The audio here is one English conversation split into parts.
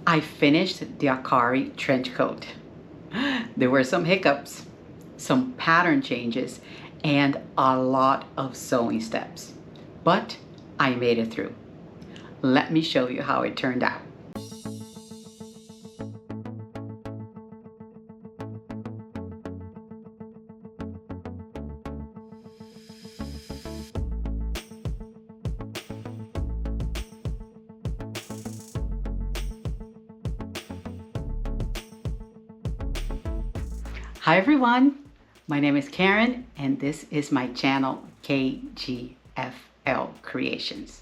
I finished the Acari Trench Coat. There were some hiccups, some pattern changes, and a lot of sewing steps. But I made it through. Let me show you how it turned out. Hi everyone, my name is Karen and this is my channel KGFL Creations.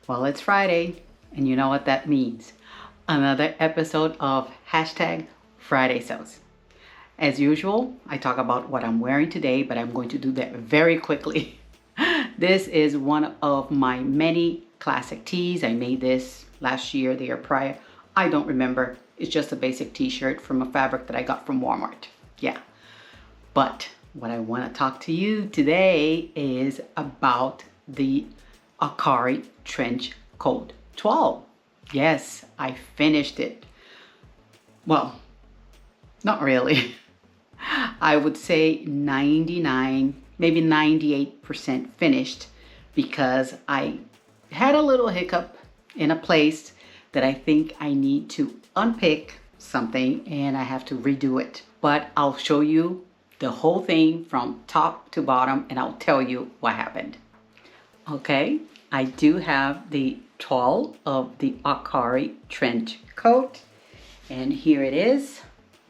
Well, it's Friday and you know what that means. Another episode of hashtag Friday Sews. As usual, I talk about what I'm wearing today, but I'm going to do that very quickly. This is one of my many classic tees. I made this last year, the year prior. I don't remember. It's just a basic t-shirt from a fabric that I got from Walmart. Yeah, but what I want to talk to you today is about the Acari Trench Coat Toile. Yes, I finished it. Well, not really. I would say 99, maybe 98% finished because I had a little hiccup in a place that I think I need to unpick something and I have to redo it. But I'll show you the whole thing from top to bottom and I'll tell you what happened. Okay, I do have the toile of the Acari Trench Coat and here it is.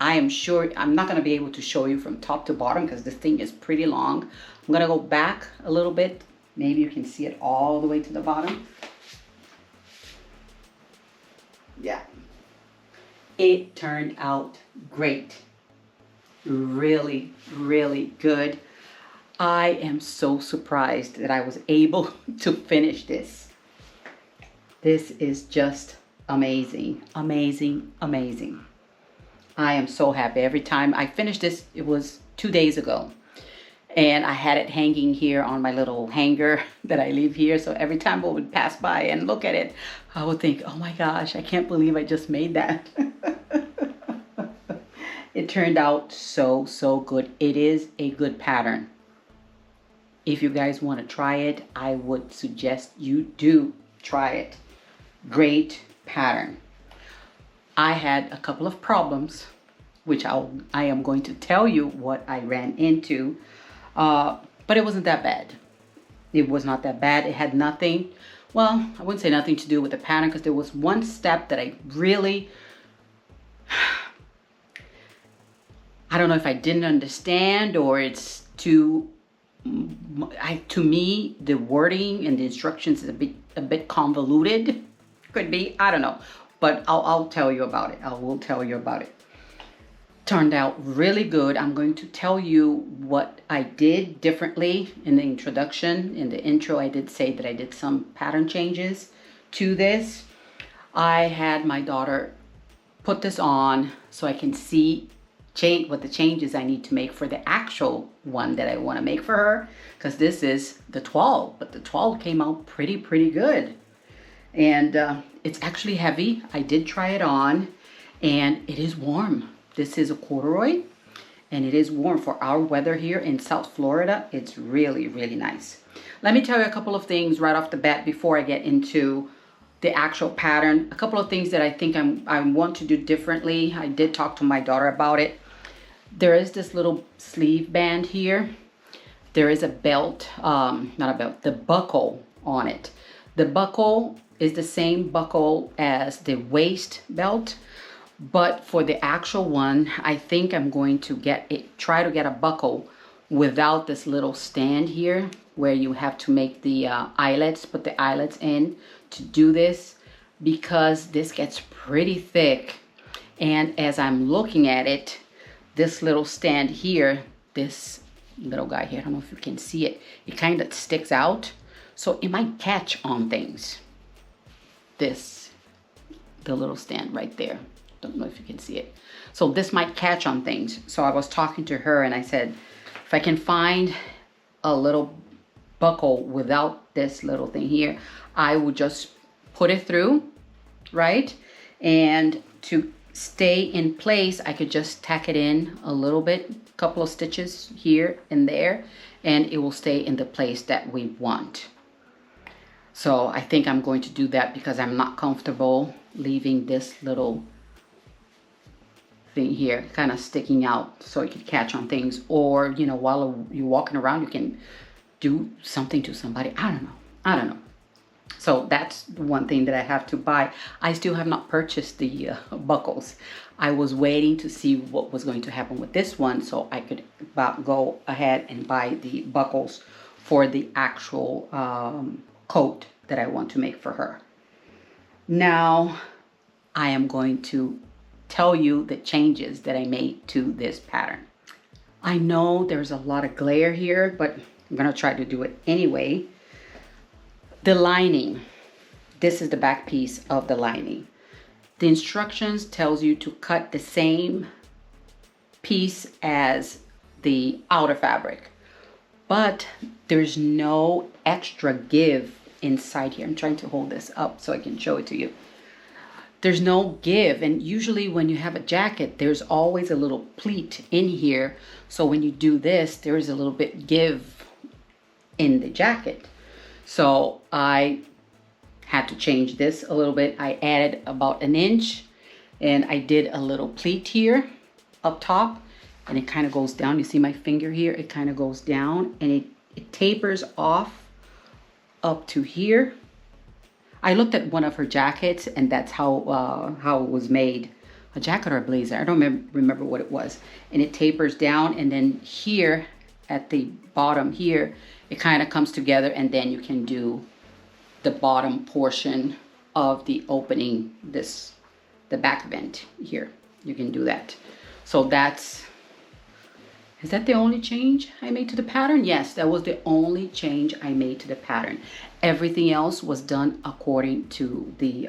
I am sure I'm not going to be able to show you from top to bottom because this thing is pretty long. I'm going to go back a little bit. Maybe you can see it all the way to the bottom. Yeah. It turned out great. Really, really good. I am so surprised that I was able to finish this. This is just amazing, amazing, amazing. I am so happy. Every time I finished this, it was 2 days ago. And I had it hanging here on my little hanger that I leave here. So every time I would pass by and look at it, I would think, oh my gosh, I can't believe I just made that. It turned out so good. It is a good pattern. If you guys want to try it, I would suggest you do try it. Great pattern. I had a couple of problems, which I am going to tell you what I ran into, but it wasn't that bad. It was not that bad. It had nothing, well, I wouldn't say nothing to do with the pattern because there was one step that I really, I don't know if I didn't understand or it's too, to me, the wording and the instructions is a bit convoluted. Could be, I don't know. But I'll tell you about it. I will tell you about it. Turned out really good. I'm going to tell you what I did differently in the introduction. In the intro, I did say that I did some pattern changes to this. I had my daughter put this on so I can see what the changes I need to make for the actual one that I want to make for her. Because this is the toile, but the toile came out pretty good. And it's actually heavy. I did try it on and it is warm. This is a corduroy and it is warm for our weather here in South Florida. It's really, really nice. Let me tell you a couple of things right off the bat before I get into the actual pattern. A couple of things that I think I want to do differently. I did talk to my daughter about it. There is this little sleeve band here. There is a belt, not a belt, the buckle on it. The buckle is the same buckle as the waist belt, but for the actual one, I think I'm going to try to get a buckle without this little stand here where you have to make the eyelets, put the eyelets in to do this because this gets pretty thick. And as I'm looking at it, this little stand here, this little guy here, I don't know if you can see it, it kind of sticks out. So it might catch on things. The little stand right there. Don't know if you can see it. So this might catch on things. So I was talking to her and I said, if I can find a little buckle without this little thing here, I would just put it through, right? And to stay in place, I could just tack it in a little bit, couple of stitches here and there, and it will stay in the place that we want. So I think I'm going to do that because I'm not comfortable leaving this little thing here kind of sticking out so it could catch on things. Or, you know, while you're walking around, you can do something to somebody. I don't know. So that's one thing that I have to buy. I still have not purchased the buckles. I was waiting to see what was going to happen with this one so I could go ahead and buy the buckles for the actual coat that I want to make for her. Now I am going to tell you the changes that I made to this pattern. I know there's a lot of glare here, but I'm gonna try to do it anyway. The lining, this is the back piece of the lining. The instructions tells you to cut the same piece as the outer fabric, but there's no extra give inside here. I'm trying to hold this up so I can show it to you. There's no give, and usually when you have a jacket, there's always a little pleat in here. So when you do this, there's a little bit give in the jacket. So I had to change this a little bit. I added about 1 inch, and I did a little pleat here up top, and it kind of goes down. You see my finger here? It kind of goes down, and it tapers off up to here. I looked at one of her jackets, and that's how it was made. A jacket or a blazer, I don't remember what it was. And it tapers down, and then here at the bottom here, it kind of comes together, and then you can do the bottom portion of the opening, the back vent here. You can do that. So is that the only change I made to the pattern? Yes, that was the only change I made to the pattern. Everything else was done according to the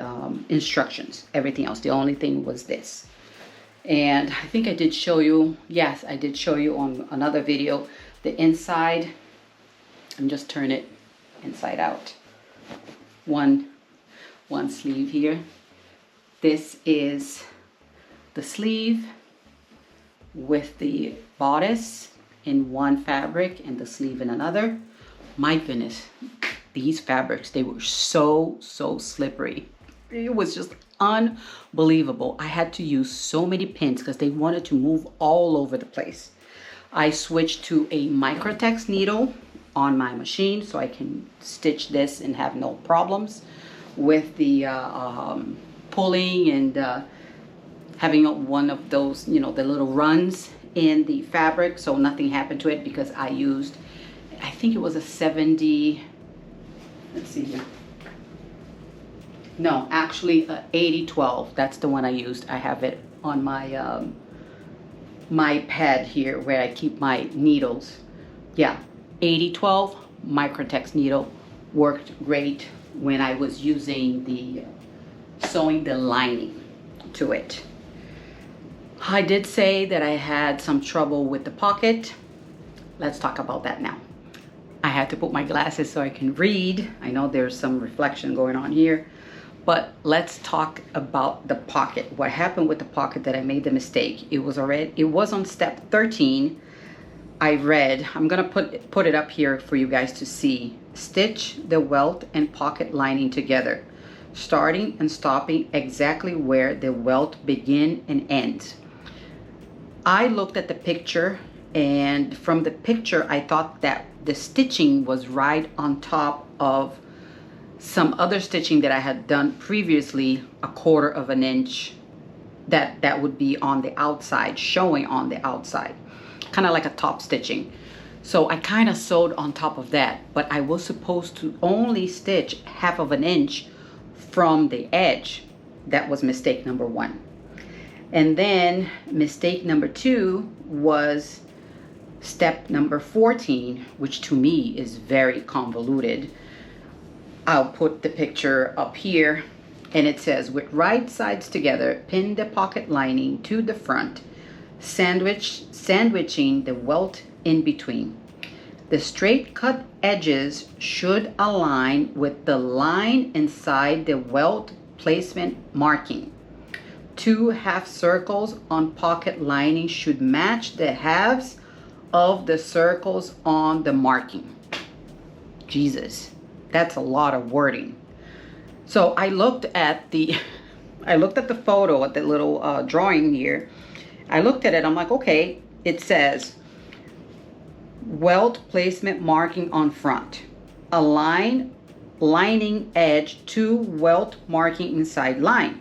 instructions. Everything else, the only thing was this. And I think I did show you, yes, I did show you on another video, the inside. I'm just turn it inside out. One sleeve here. This is the sleeve with the bodice in one fabric and the sleeve in another. My goodness, these fabrics, they were so slippery. It was just unbelievable. I had to use so many pins because they wanted to move all over the place. I switched to a microtex needle on my machine so I can stitch this and have no problems with the pulling and having one of those, you know, the little runs in the fabric, so nothing happened to it because I used, I think it was a 70, let's see here. No, actually 80-12. That's the one I used. I have it on my my pad here where I keep my needles. Yeah, 80-12 microtex needle worked great when I was using the sewing the lining to it. I did say that I had some trouble with the pocket. Let's talk about that now. I had to put my glasses so I can read. I know there's some reflection going on here, but let's talk about the pocket. What happened with the pocket that I made the mistake? It was on step 13. I read, I'm gonna put it up here for you guys to see. Stitch the welt and pocket lining together, starting and stopping exactly where the welt begin and ends. I looked at the picture, and from the picture I thought that the stitching was right on top of some other stitching that I had done previously, 1/4 of an inch, that would be on the outside, showing on the outside, kind of like a top stitching. So I kind of sewed on top of that, but I was supposed to only stitch 1/2 of an inch from the edge. That was mistake number 1. And then mistake number 2 was step number 14, which to me is very convoluted. I'll put the picture up here, and it says, with right sides together, pin the pocket lining to the front, sandwiching the welt in between. The straight cut edges should align with the line inside the welt placement marking. 2 half circles on pocket lining should match the halves of the circles on the marking. Jesus, that's a lot of wording. So I looked at the photo, at the little drawing here. I looked at it, I'm like, okay, it says welt placement marking on front. Align lining edge to welt marking inside line.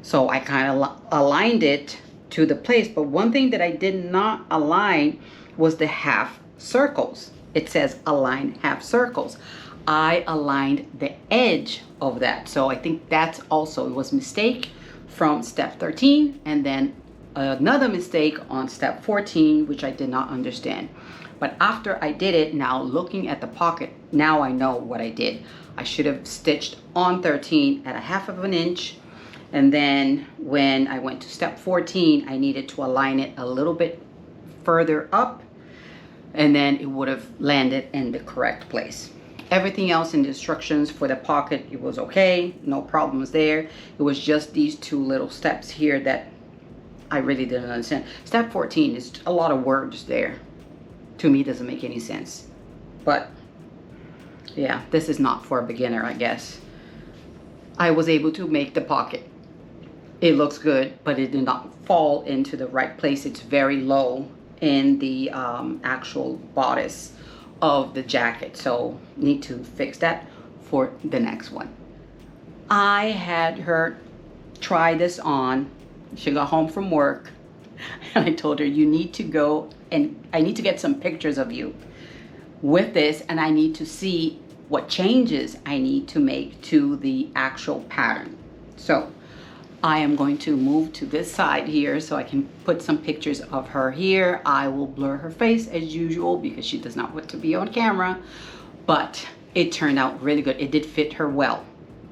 So I kind of aligned it to the place, but one thing that I did not align was the half circles. It says align half circles. I aligned the edge of that. So I think that's also, it was a mistake from step 13, and then another mistake on step 14, which I did not understand. But after I did it, now looking at the pocket, now I know what I did. I should have stitched on 13 at 1/2 inch. And then when I went to step 14, I needed to align it a little bit further up, and then it would have landed in the correct place. Everything else in the instructions for the pocket, it was okay, no problems there. It was just these 2 little steps here that I really didn't understand. Step 14 is a lot of words there. To me, it doesn't make any sense. But yeah, this is not for a beginner, I guess. I was able to make the pocket. It looks good, but it did not fall into the right place. It's very low in the actual bodice of the jacket, so need to fix that for the next one. I had her try this on. She got home from work and I told her, you need to go and I need to get some pictures of you with this, and I need to see what changes I need to make to the actual pattern. So I am going to move to this side here so I can put some pictures of her here. I will blur her face as usual because she does not want to be on camera, but it turned out really good. It did fit her well.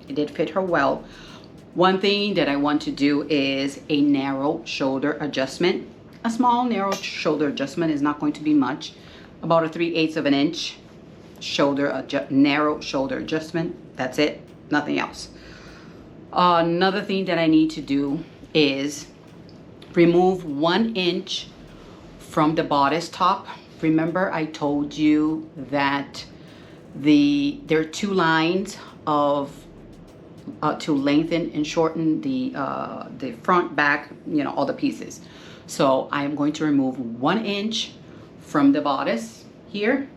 It did fit her well. One thing that I want to do is a narrow shoulder adjustment. A small narrow shoulder adjustment is not going to be much. About a 3/8 of an inch narrow shoulder adjustment. That's it, nothing else. Another thing that I need to do is remove 1 inch from the bodice top. Remember I told you that there are 2 lines of to lengthen and shorten the front, back, you know, all the pieces. So I am going to remove 1 inch from the bodice here.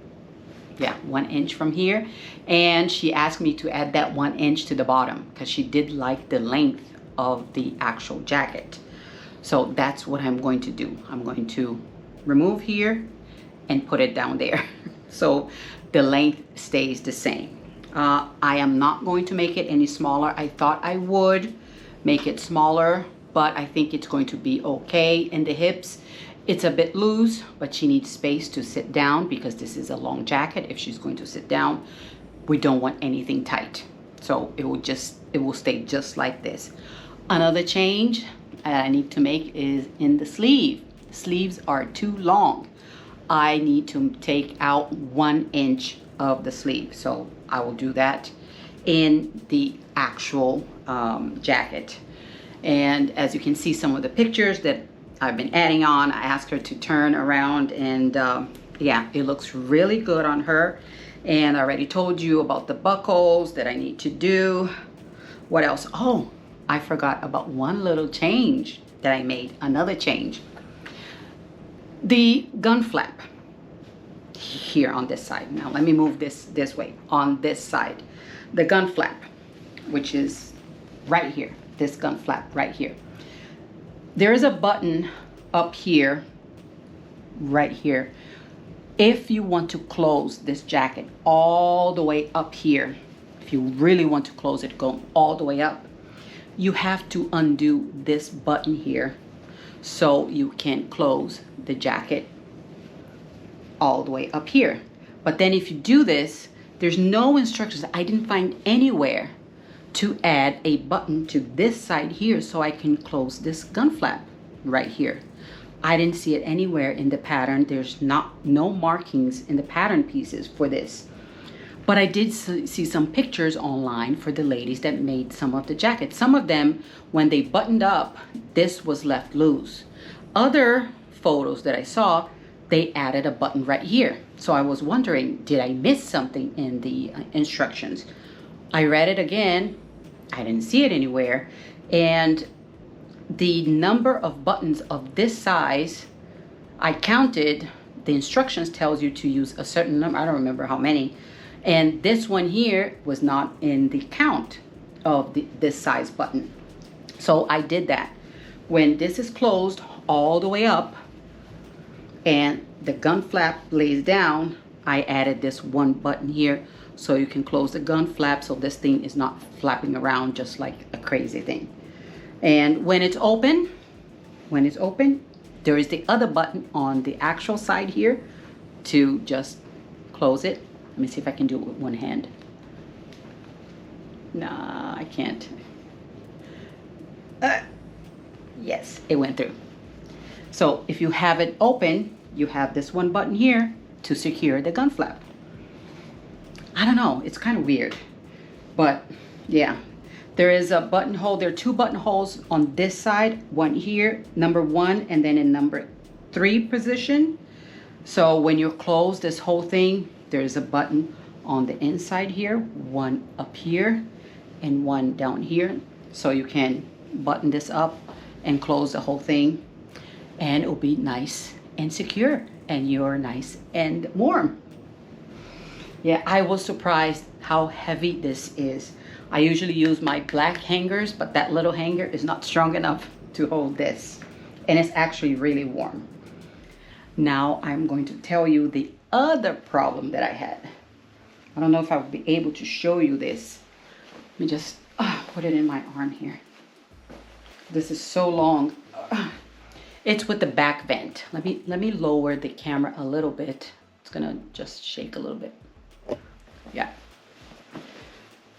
Yeah, 1 inch from here. And she asked me to add that 1 inch to the bottom because she did like the length of the actual jacket. So that's what I'm going to do. I'm going to remove here and put it down there. So the length stays the same. I am not going to make it any smaller. I thought I would make it smaller, but I think it's going to be okay in the hips. It's a bit loose, but she needs space to sit down because this is a long jacket. If she's going to sit down, we don't want anything tight. So it will stay just like this. Another change I need to make is in the sleeve. Sleeves are too long. I need to take out 1 inch of the sleeve. So I will do that in the actual jacket. And as you can see, some of the pictures that I've been adding on, I asked her to turn around, and yeah, it looks really good on her. And I already told you about the buckles that I need to do. What else? Oh, I forgot about one little change that I made, another change. The gun flap here on this side. Now let me move this way. On this side, the gun flap, which is right here, this gun flap right here. There is a button up here, right here. If you want to close this jacket all the way up here, if you really want to close it, go all the way up, you have to undo this button here so you can close the jacket all the way up here. But then if you do this, there's no instructions. I didn't find anywhere to add a button to this side here so I can close this gun flap right here. I didn't see it anywhere in the pattern. There's no markings in the pattern pieces for this. But I did see some pictures online for the ladies that made some of the jackets. Some of them, when they buttoned up, this was left loose. Other photos that I saw, they added a button right here. So I was wondering, did I miss something in the instructions? I read it again. I didn't see it anywhere. And the number of buttons of this size, I counted. The instructions tells you to use a certain number. I don't remember how many. And this one here was not in the count of this size button. So I did that. When this is closed all the way up and the gun flap lays down, I added this one button here so you can close the gun flap so this thing is not flapping around just like a crazy thing. And when it's open, there is the other button on the actual side here to just close it. Let me see if I can do it with one hand. Nah, I can't. Yes, it went through. So if you have it open, you have this one button here to secure the gun flap. I don't know, it's kind of weird, but yeah. There is a buttonhole, there are two buttonholes on this side, one here, number 1, and then in number 3 position. So when you close this whole thing, there's a button on the inside here, one up here, and one down here. So you can button this up and close the whole thing, and it'll be nice and secure, and you're nice and warm. Yeah, I was surprised how heavy this is. I usually use my black hangers, but that little hanger is not strong enough to hold this. And it's actually really warm. Now I'm going to tell you the other problem that I had. I don't know if I will be able to show you this. Let me just put it in my arm here. This is so long. It's with the back vent. Let me lower the camera a little bit. It's gonna just shake a little bit. Yeah.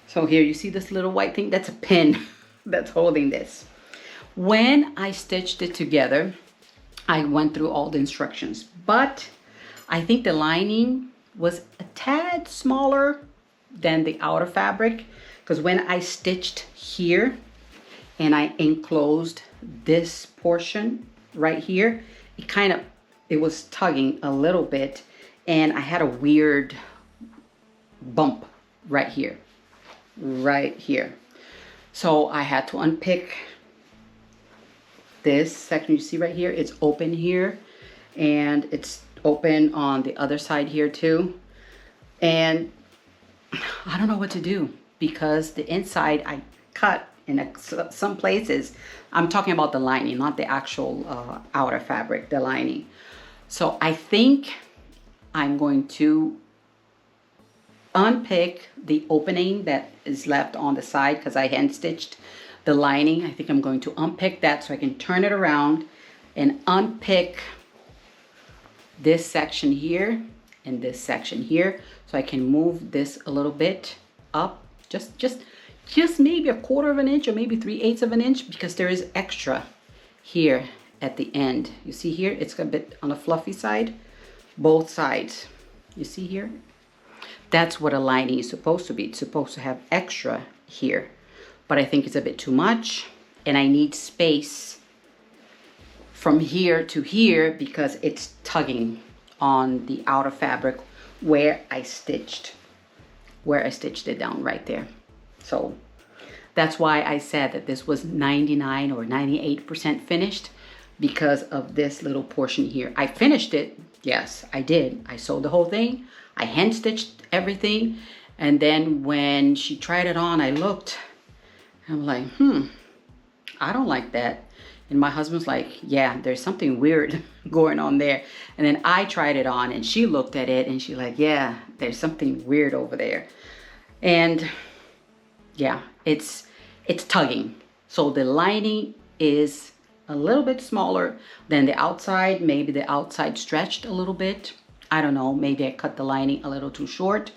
So here you see this little white thing? That's a pin that's holding this. When I stitched it together, I went through all the instructions, but I think the lining was a tad smaller than the outer fabric, because when I stitched here and I enclosed this portion right here, it was tugging a little bit, and I had a weird bump right here. So I had to unpick this section. You see right here, it's open here, and it's open on the other side here too. And I don't know what to do, because the inside I cut in some places. I'm talking about the lining, not the actual outer fabric, the lining. So I think I'm going to unpick the opening that is left on the side, because I hand stitched the lining. I think I'm going to unpick that so I can turn it around and unpick this section here and this section here, so I can move this a little bit up, just maybe 1/4 of an inch or maybe 3/8 of an inch, because there is extra here at the end. You see here, it's a bit on the fluffy side, both sides. You see here? That's what a lining is supposed to be. It's supposed to have extra here, but I think it's a bit too much, and I need space from here to here because it's tugging on the outer fabric where I stitched it down right there. So that's why I said that this was 99 or 98% finished, because of this little portion here. I finished it. Yes, I did. I sewed the whole thing. I hand stitched everything. And then when she tried it on, I looked. I'm like, I don't like that. And my husband's like, yeah, there's something weird going on there. And then I tried it on, and she looked at it and she's like, yeah, there's something weird over there. And yeah, it's tugging. So the lining is a little bit smaller than the outside. Maybe the outside stretched a little bit. I don't know, maybe I cut the lining a little too short.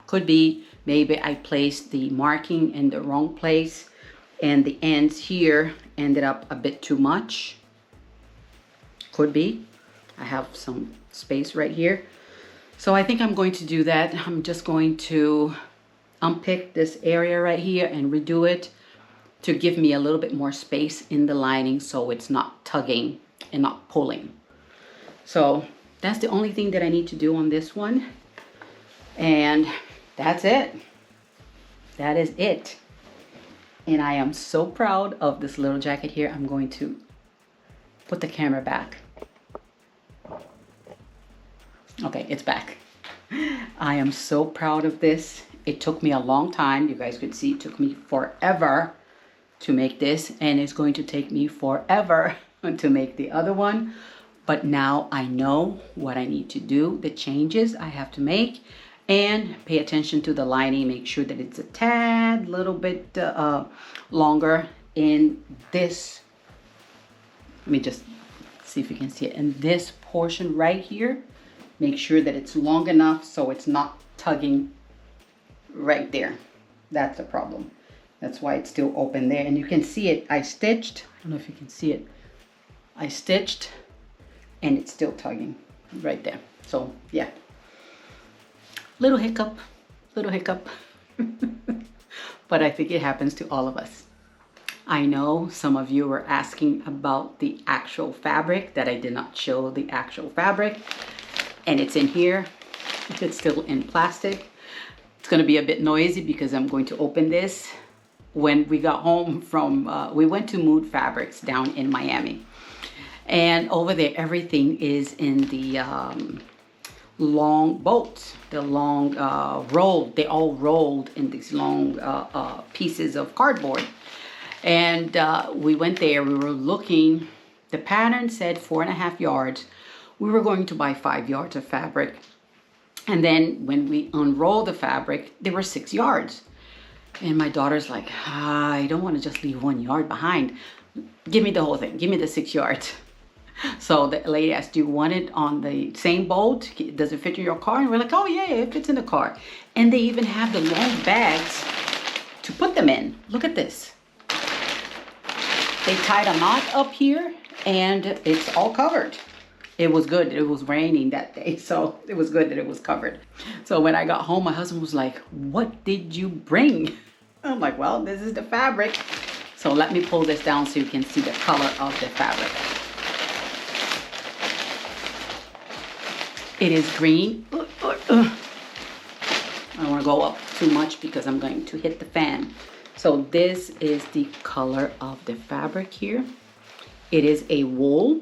Could be. Maybe I placed the marking in the wrong place and the ends here ended up a bit too much. Could be. I have some space right here. So I think I'm going to do that. I'm just going to unpick this area right here and redo it to give me a little bit more space in the lining so it's not tugging and not pulling. So that's the only thing that I need to do on this one. And that's it. That is it. And I am so proud of this little jacket here. I'm going to put the camera back. Okay, it's back. I am so proud of this. It took me a long time. You guys could see it took me forever to make this, and it's going to take me forever to make the other one. But now I know what I need to do, the changes I have to make, and pay attention to the lining, make sure that it's a tad little bit longer in this. Let me just see if you can see it. In this portion right here, make sure that it's long enough so it's not tugging right there. That's the problem. That's why it's still open there. And you can see it, I stitched. I don't know if you can see it. I stitched and it's still tugging right there. So yeah, little hiccup. But I think it happens to all of us. I know some of you were asking about the actual fabric, that I did not show the actual fabric, and it's in here. It's still in plastic. It's gonna be a bit noisy because I'm going to open this. When we got home from, we went to Mood Fabrics down in Miami. And over there, everything is in the long bolts, the long roll. They all rolled in these long pieces of cardboard. And we went there, we were looking, the pattern said 4.5 yards. We were going to buy 5 yards of fabric. And then when we unrolled the fabric, there were 6 yards. And my daughter's like, I don't want to just leave 1 yard behind. Give me the whole thing, give me the 6 yards. So the lady asked, do you want it on the same bolt? Does it fit in your car? And we're like, oh yeah, it fits in the car. And they even have the long bags to put them in. Look at this. They tied a knot up here and it's all covered. It was good. It was raining that day, so it was good that it was covered. So when I got home, my husband was like, what did you bring? I'm like, well, this is the fabric. So let me pull this down so you can see the color of the fabric. It is green. I don't want to go up too much because I'm going to hit the fan. So this is the color of the fabric here. It is a wool.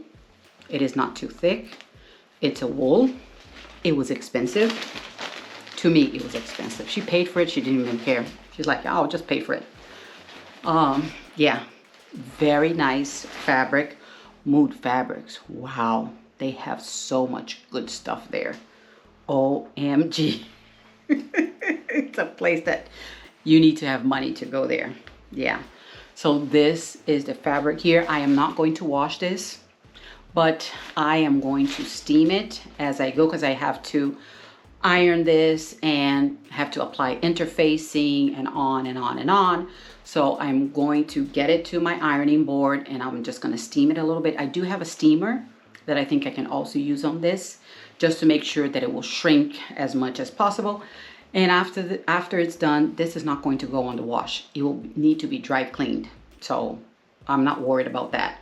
It is not too thick. It's a wool. It was expensive. To me, it was expensive. She paid for it. She didn't even care. She's like, oh, I'll just pay for it. Yeah, very nice fabric. Mood Fabrics. Wow, they have so much good stuff there. OMG. It's a place that you need to have money to go there. Yeah. So this is the fabric here. I am not going to wash this, but I am going to steam it as I go because I have to iron this and have to apply interfacing and on and on and on. So I'm going to get it to my ironing board and I'm just going to steam it a little bit. I do have a steamer that I think I can also use on this just to make sure that it will shrink as much as possible. And after it's done, this is not going to go on the wash. It will need to be dry cleaned. So I'm not worried about that.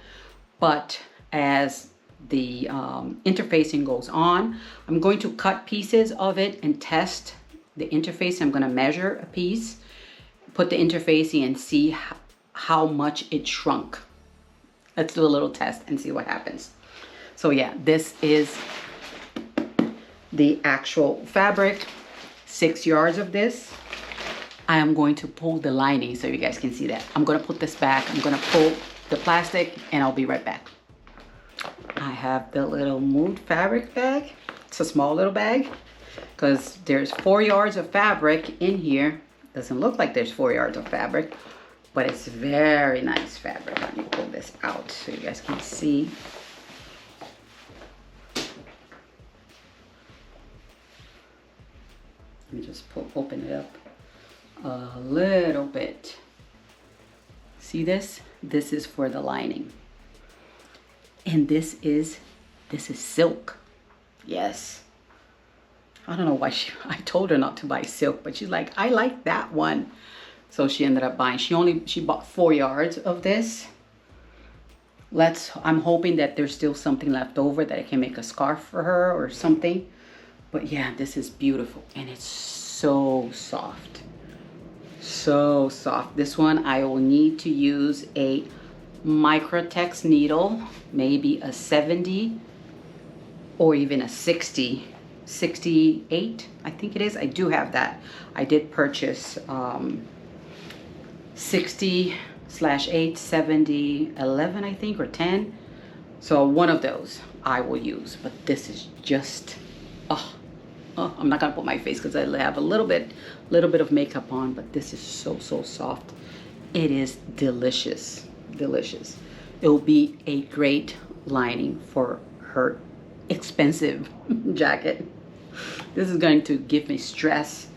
But as the interfacing goes on, I'm going to cut pieces of it and test the interface. I'm going to measure a piece, put the interfacing and see how much it shrunk. Let's do a little test and see what happens. So yeah, this is the actual fabric. 6 yards of this. I am going to pull the lining so you guys can see that. I'm going to put this back. I'm going to pull the plastic and I'll be right back. I have the little Mood fabric bag. It's a small little bag because there's 4 yards of fabric in here. Doesn't look like there's 4 yards of fabric, but it's very nice fabric. Let me pull this out so you guys can see. Let me just open it up a little bit. See this? This is for the lining. And this is silk. Yes. I don't know why I told her not to buy silk, but she's like, I like that one. So she ended up buying, she bought 4 yards of this. I'm hoping that there's still something left over that I can make a scarf for her or something. But yeah, this is beautiful and it's so soft. So soft. This one I will need to use a Microtex needle, maybe a 70 or even a 60, 68, I think it is. I do have that. I did purchase 60/8, 70, 11, I think, or 10. So one of those I will use, but this is just, I'm not gonna put my face because I have a little bit of makeup on, but this is so soft. It is delicious, delicious. It will be a great lining for her expensive jacket. This is going to give me stress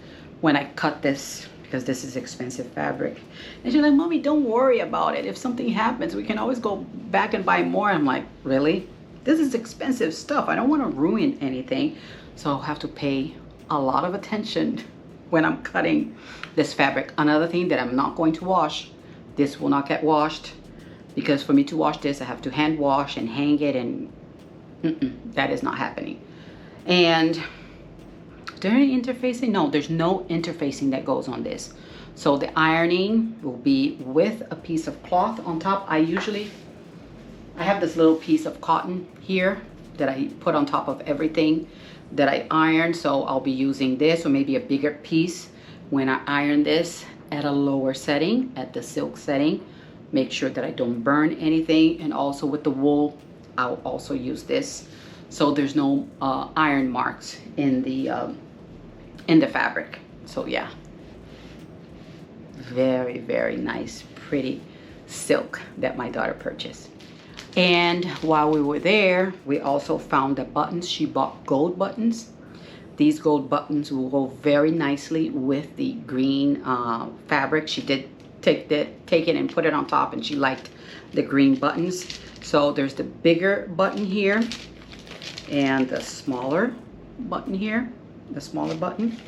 when I cut this because this is expensive fabric. And she's like, Mommy, don't worry about it. If something happens, we can always go back and buy more. I'm like, really? This is expensive stuff. I don't want to ruin anything. So I'll have to pay a lot of attention when I'm cutting this fabric. Another thing that I'm not going to wash, this will not get washed, because for me to wash this, I have to hand wash and hang it, and that is not happening. And during interfacing, no, there's no interfacing that goes on this. So the ironing will be with a piece of cloth on top. I have this little piece of cotton here that I put on top of everything that I iron. So I'll be using this, or maybe a bigger piece when I iron this at a lower setting, at the silk setting. Make sure that I don't burn anything. And also with the wool, I'll also use this, so there's no iron marks in the fabric. So yeah, very nice, pretty silk that my daughter purchased. And while we were there, we also found the buttons. She bought gold buttons. These gold buttons will go very nicely with the green fabric. She did take it and put it on top, and she liked the green buttons. So there's the bigger button here and the smaller button here, the smaller button.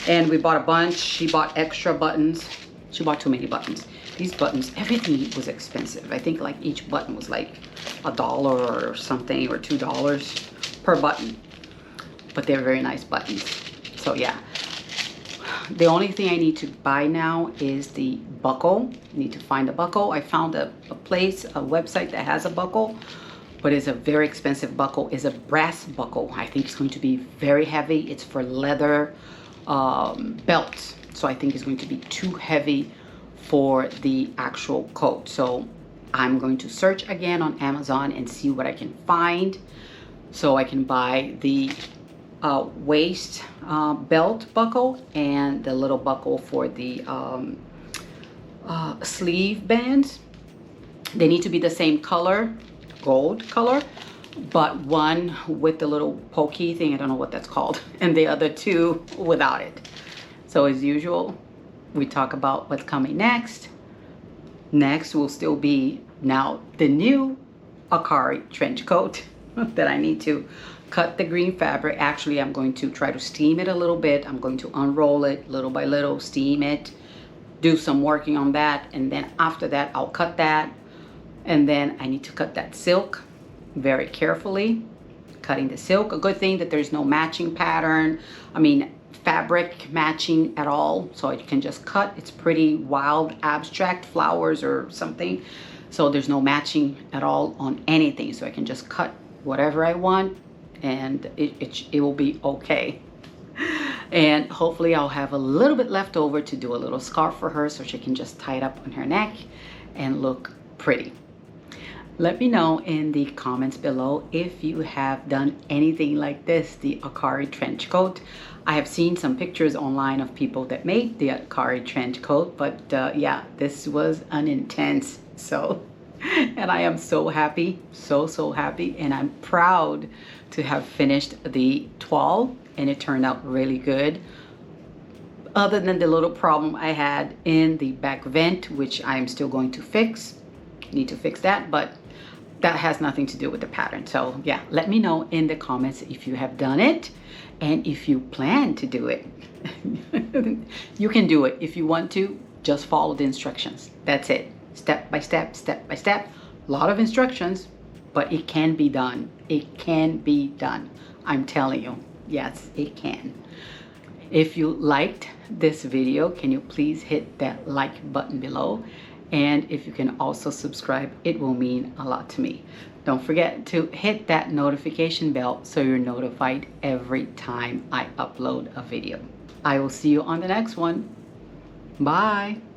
And we bought a bunch. She bought extra buttons. She bought too many buttons. These buttons, everything was expensive. I think like each button was like $1 or something, or $2 per button. But they're very nice buttons. So yeah. The only thing I need to buy now is the buckle. I need to find a buckle. I found a website that has a buckle, but it's a very expensive buckle. It's a brass buckle. I think it's going to be very heavy. It's for leather belts. So I think it's going to be too heavy for the actual coat. So I'm going to search again on Amazon and see what I can find, so I can buy the waist belt buckle and the little buckle for the sleeve bands. They need to be the same color, gold color, but one with the little pokey thing, I don't know what that's called, and the other two without it. So as usual, we talk about what's coming next. Next will still be now the new Acari trench coat that I need to cut the green fabric. Actually, I'm going to try to steam it a little bit. I'm going to unroll it little by little, steam it, do some working on that, and then after that I'll cut that. And then I need to cut that silk very carefully, cutting the silk. A good thing that there's no matching pattern, fabric matching at all, so you can just cut. It's pretty wild, abstract flowers or something, so there's no matching at all on anything, so I can just cut whatever I want, and it will be okay. And hopefully I'll have a little bit left over to do a little scarf for her, so she can just tie it up on her neck and look pretty. Let me know in the comments below if you have done anything like this, the Acari trench coat. I have seen some pictures online of people that made the Acari trench coat, but yeah, this was an intense sew. And I am so happy, so happy, and I'm proud to have finished the toile, and it turned out really good. Other than the little problem I had in the back vent, which I'm still going to fix. Need to fix that, but that has nothing to do with the pattern. So yeah, let me know in the comments if you have done it and if you plan to do it. You can do it. If you want to, just follow the instructions. That's it. Step by step, step by step. A lot of instructions, but it can be done. It can be done. I'm telling you, yes, it can. If you liked this video, can you please hit that like button below? And if you can also subscribe, it will mean a lot to me. Don't forget to hit that notification bell so you're notified every time I upload a video. I will see you on the next one. Bye.